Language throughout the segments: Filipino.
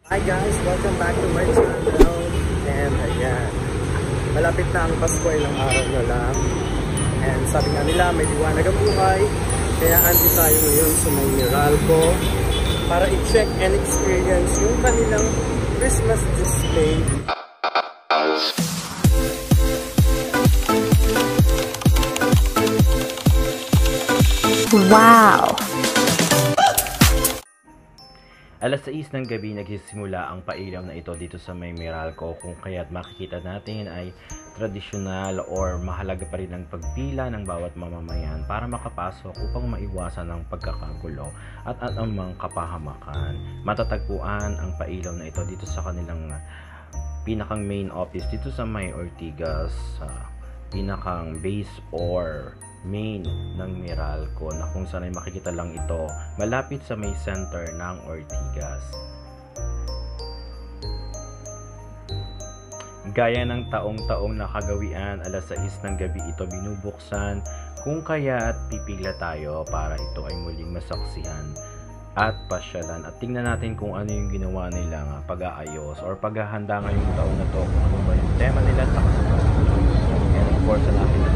Hi guys! Welcome back to my channel. And ayan, malapit na ang Pasko, ilang araw na lang. And sabi nga nila, may liwanag ang buhay. Kaya andi tayo ngayon sa may Meralco para i-check and experience yung kanilang Christmas display. Wow! Alas 6 ng gabi nagsisimula ang pailaw na ito dito sa may Meralco, kung kaya't makikita natin ay tradisyonal or mahalaga pa rin ang pagpila ng bawat mamamayan para makapasok upang maiwasan ang pagkakagulo at anumang kapahamakan. Matatagpuan ang pailaw na ito dito sa kanilang pinakang main office dito sa may Ortigas, pinakang base or main ng Meralco, na kung saan ay makikita lang ito malapit sa may center ng Ortigas. Gaya ng taong-taong nakagawian, alas 6 ng gabi ito binubuksan, kung kaya't pipila tayo para ito ay muling masaksihan at pasyalan at tingnan natin kung ano yung ginawa nilang pag-aayos or paghahanda ngayong taon na to, kung ano ba yung tema nila at and of course natin at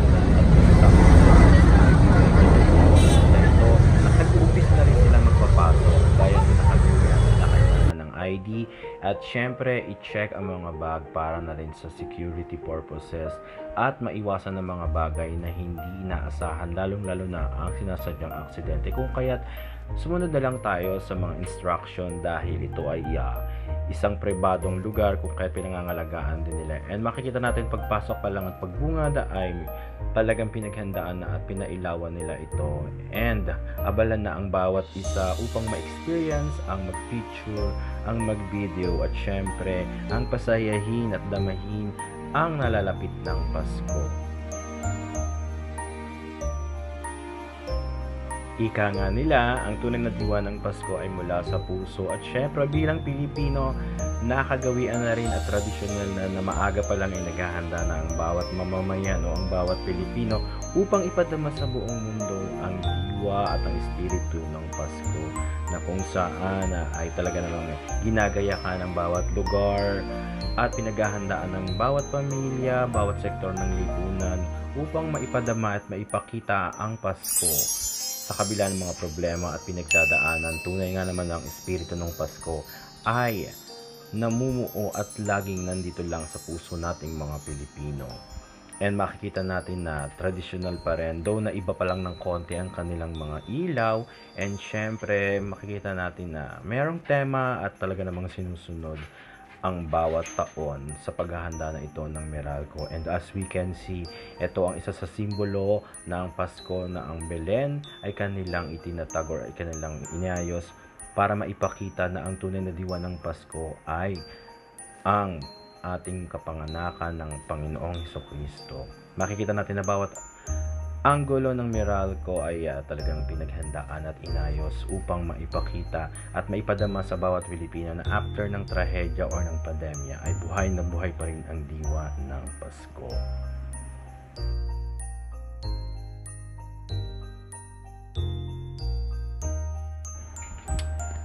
ito, nag-umpis na rin sila magpapasok gaya ng nakagawian nila, kailangan ng ID at syempre i-check ang mga bag para na rin sa security purposes at maiwasan ng mga bagay na hindi inaasahan, lalong-lalo na ang sinasadyang aksidente. Kung kaya't sumunod na lang tayo sa mga instruction dahil ito ay isang pribadong lugar, kung kaya't pinangangalagaan din nila. And makikita natin pagpasok pa lang at pagbungada ay talagang pinaghandaan na at pinailawan nila ito. And abalan na ang bawat isa upang ma-experience, ang mag-picture, ang mag-video at syempre ang pasayahin at damahin ang nalalapit ng Pasko. Ika nga nila, ang tunay na diwa ng Pasko ay mula sa puso at syempre bilang Pilipino, nakagawian na rin at tradisyonal na maaga pa lang ay naghahanda na ang bawat mamamayan o ang bawat Pilipino upang ipadama sa buong mundo ang diwa at ang espiritu ng Pasko, na kung saan ay talaga namang ginagayakan ng bawat lugar at pinaghahandaan ng bawat pamilya, bawat sektor ng lipunan upang maipadama at maipakita ang Pasko. Sa kabila ng mga problema at pinagdadaanan, tunay nga naman ang espiritu ng Pasko ay namumuo at laging nandito lang sa puso nating mga Pilipino. And makikita natin na traditional pa rin, though na iba pa lang ng konti ang kanilang mga ilaw. And syempre makikita natin na mayroong tema at talaga namang sinusunod ang bawat taon sa paghahanda na ito ng Meralco. And as we can see, ito ang isa sa simbolo ng Pasko, na ang Belen ay kanilang itinatag or ay kanilang inayos para maipakita na ang tunay na diwa ng Pasko ay ang ating kapanganakan ng Panginoong Hesukristo. Makikita natin na bawat anggulo ng Meralco ay talagang pinaghandaan at inayos upang maipakita at maipadama sa bawat Pilipino na after ng trahedya o ng pandemya ay buhay na buhay pa rin ang diwa ng Pasko.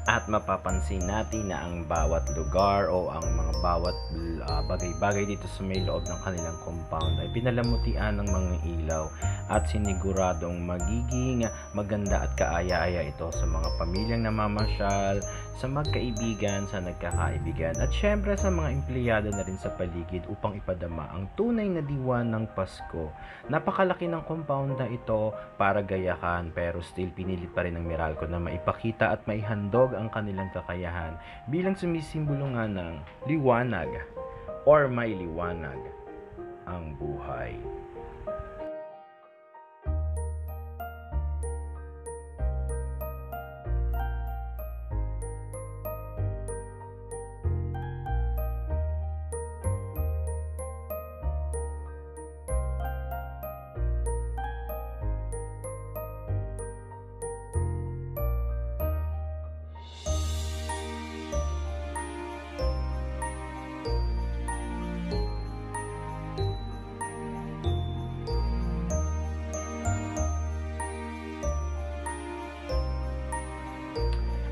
At mapapansin natin na ang bawat lugar o ang mga bawat bagay-bagay dito sa may loob ng kanilang compound ay pinalamutian ng mga ilaw at siniguradong magiging maganda at kaaya-aya ito sa mga pamilyang namamasyal, sa magkaibigan, sa nagkakaibigan at syempre sa mga empleyado na rin sa paligid upang ipadama ang tunay na diwa ng Pasko. Napakalaki ng compound na ito para gayakan, pero still pinilit pa rin ng Meralco na maipakita at maihandog ang kanilang kakayahan bilang sumisimbolo nga ng liwanag or may liwanag ang buhay.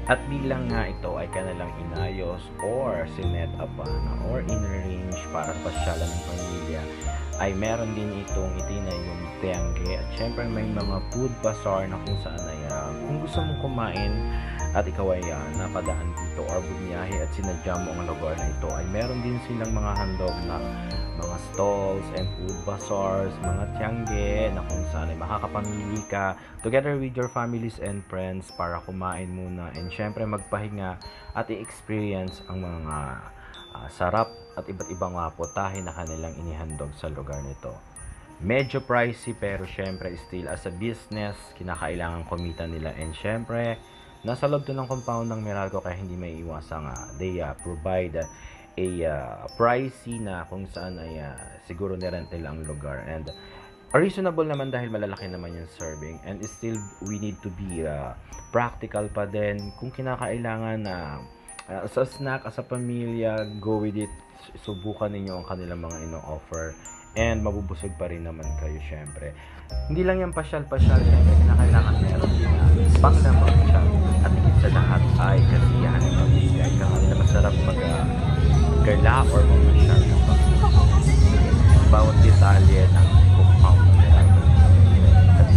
At bilang nga ito ay kanilang inayos or sinet up or in-arrange para pasyalan ng pamilya, ay meron din itong itinay yung tiyangge. At syempre may mga food bazaar na kung saan ay kung gusto mong kumain at ikaw ay napadaan dito or bumiyahe at sinadya mo ang lugar na ito, ay meron din silang mga handog na mga stalls and food bazaars, mga tiyangge na kung saan ay makakapamili ka together with your families and friends para kumain muna and syempre magpahinga at i-experience ang mga sarap at iba't ibang putahe na kanilang inihandog sa lugar nito. Medyo pricey pero syempre still as a business, kinakailangan kumita nila and syempre nasa loob to ng compound ng Meralco kaya hindi may iwasang they provide a pricey na kung saan ay siguro nirent nila ang lugar and reasonable naman dahil malalaki naman yung serving and still we need to be practical pa din kung kinakailangan na sa snack, sa pamilya, go with it, subukan ninyo ang kanilang mga ino-offer and mabubusog pa rin naman kayo syempre. Hindi lang yung pasyal-pasyal, syempre kinakailangan meron din panglamang siya at higit sa lahat ay kasiyahan ng pamilya. Ikaw na masarap gala or mamasyal ng pamilya. Bawat detalye ng compound ng Meralco at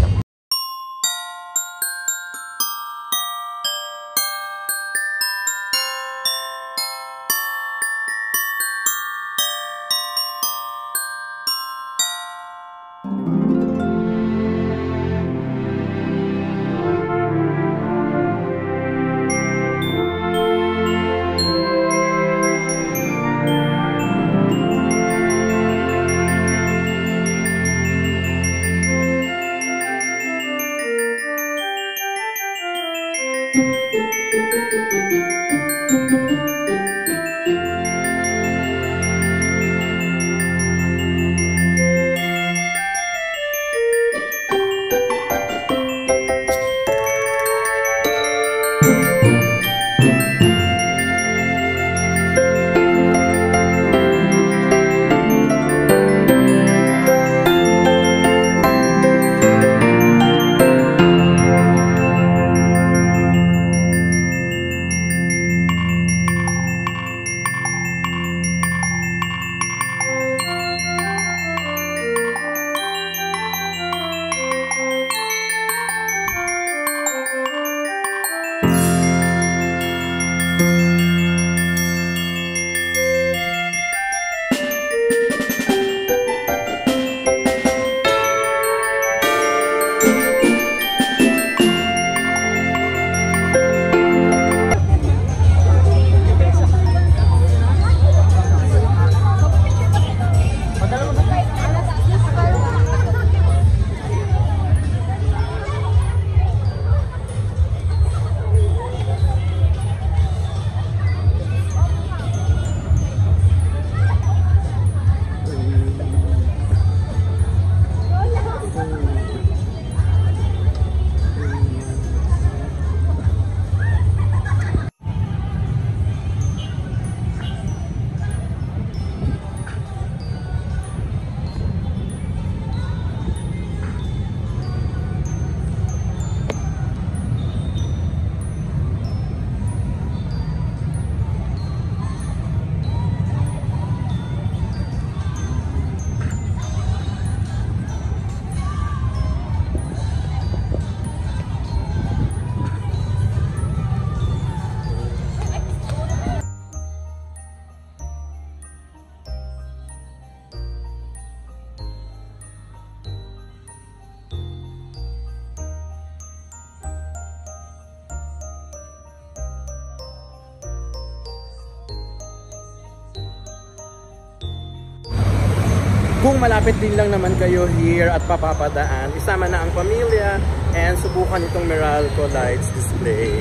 Kung malapit din lang naman kayo here at papapadaan, isama na ang pamilya and subukan itong Meralco lights display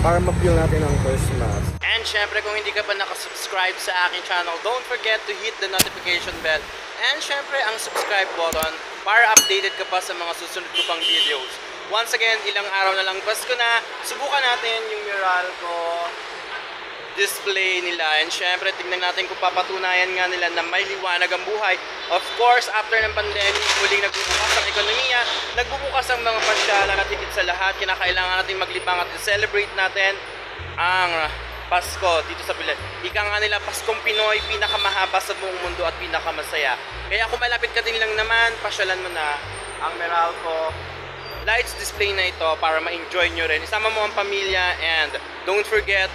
para ma-feel natin ang Christmas. And syempre kung hindi ka pa nakasubscribe sa aking channel, don't forget to hit the notification bell and syempre ang subscribe button para updated ka pa sa mga susunod ko pang videos. Once again, ilang araw na lang Pasko na, subukan natin yung Meralco display nila. And syempre, tignan natin kung papatunayan nga nila na may liwanag ang buhay. Of course, after ng pandemic, muling nagbubukas ang ekonomiya, nagbubukas ang mga pasyalan at higit sa lahat, kinakailangan natin maglibang at celebrate natin ang Pasko dito sa Pilar. Ika nga nila, Paskong Pinoy, pinakamahaba sa buong mundo at pinakamasaya. Kaya kung malapit ka din lang naman, pasyalan mo na ang Meralco lights display na ito para ma-enjoy nyo rin. Isama mo ang pamilya and don't forget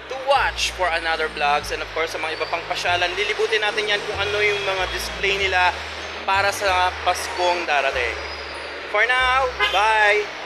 to watch for another vlogs and of course sa mga iba pang pasyalan. Lilibutin natin yan kung ano yung mga display nila para sa Paskong darating. For now, bye!